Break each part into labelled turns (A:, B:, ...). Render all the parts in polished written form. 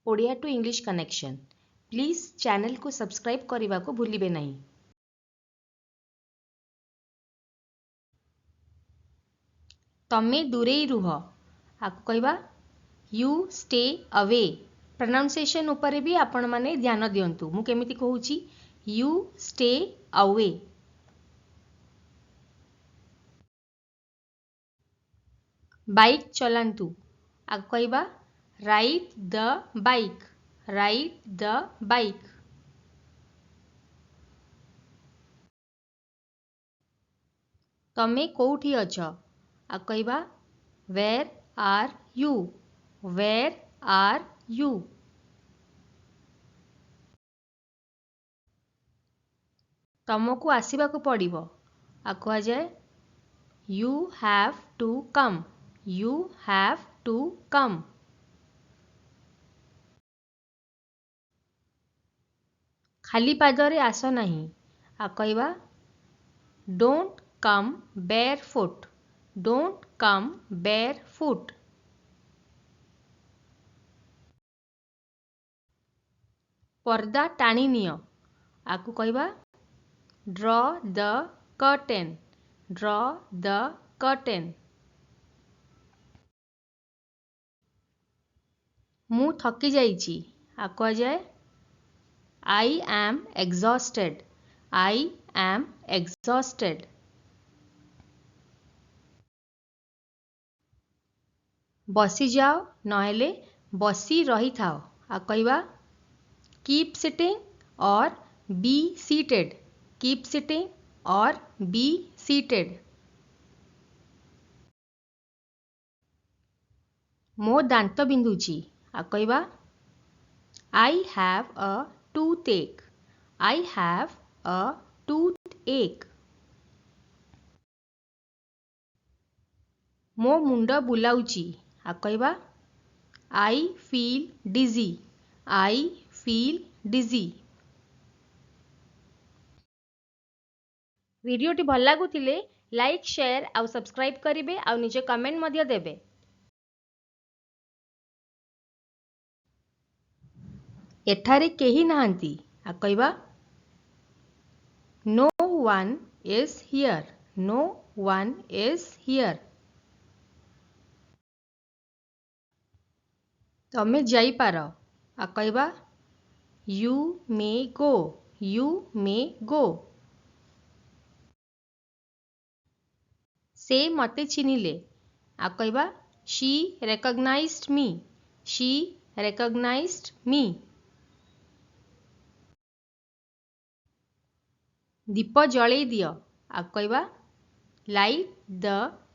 A: Odia to English connection please channel को subscribe करने को भूलिबे नहीं। तमे दूरे रुह आपको कहबा यू स्टे अवे। प्रोनाउंसिएशन उपरे भी आपण माने ध्यान दियंतु। मु केमिति कहूची यू स्टे अवे। बाइक चलांतु आपको कहबा ride the bike. Ride the bike. तमे कोठी अछ आपको कहबा where are you. Where are you. तमको आसीबाकू पड़िबो आपको कहा जाए you have to come. You have to come. खाली पादरे आस नहीं आपको कहबा don't come bare foot. Don't come bare foot. पर्दा टाणी नियो आपको कहबा draw the curtain. Draw the curtain. मु थकी जाइची आपको कहा जाए I am exhausted. I am exhausted. बसी जाओ नहेले बसी रही थाओ आपको कहबा कीप सिटिंग और बी सीटेड। कीप सिटिंग और बी सीटेड। मो दांत बिंदुची आपको कहबा आई हैव अ टूथ एक। आई हैव अ टूथ एक। मो मुंड बुलाउची आपको कहबा I feel digi. I feel डिजी। वीडियोटी भल लागुतिले लाइक शेयर आउ सब्सक्राइब करिवे आउ निजे कमेंट मध्य देबे। एठारे केही नाहंती आ कहबा no one is here. No one is here. तमे जाई पारो आ कहबा you may go. You may गो। से मते चिनिले आ कहबा she recognised me. She recognised me. दीप जळई दियो आ कहबा light the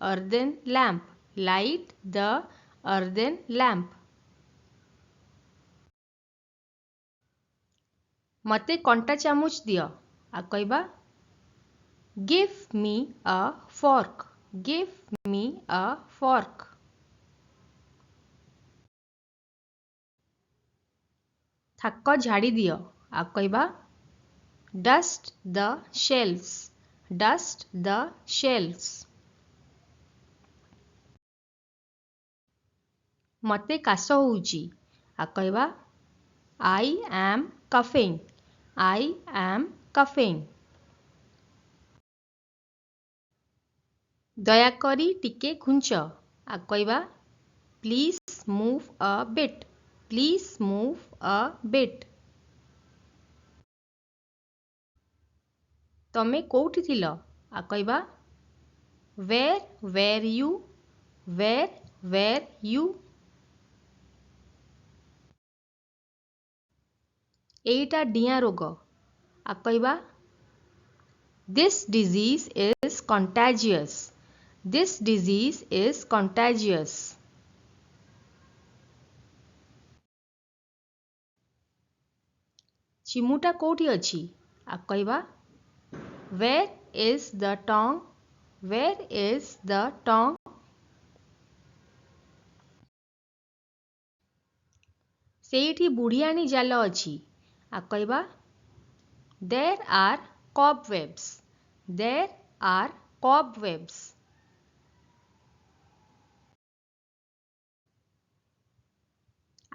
A: earthen lamp. Light the earthen lamp. मते कंटा चामच दियो आ कहबा give me a fork. Give me a fork. थाक झाड़ी दियो आ कहबा dust the shelves. Dust the shelves. मते काश होउची आ कहबा I am coughing. I am coughing. दयाकरी टिके घुंच आ कहबा please move a bit. Please move a bit. तमे कोठी थिलो आ कहबा वेर यू। Where you. एटा डिया रोग आ कहबा this disease is contagious. This disease is contagious. चिमुटा कोठी अछि आ कहबा where is the tong. Where is the tong. सेठी बुढ़ियानी जाल अछि आ कहबा there are cobwebs. There are cobwebs.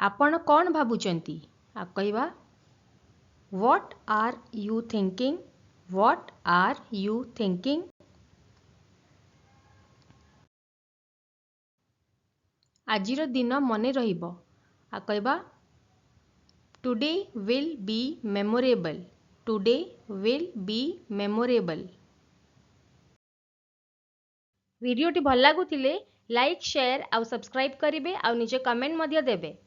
A: आपण कौन भाबुचंती आ कहवा what are you thinking what are you thinking. आजिर दिन मने रहिबो आ कहवा today will be memorable today will be memorable. वीडियोटी भल लागुथिले लाइक शेयर आउ सब्सक्राइब करिवे आउ निजे कमेंट मध्य देबे।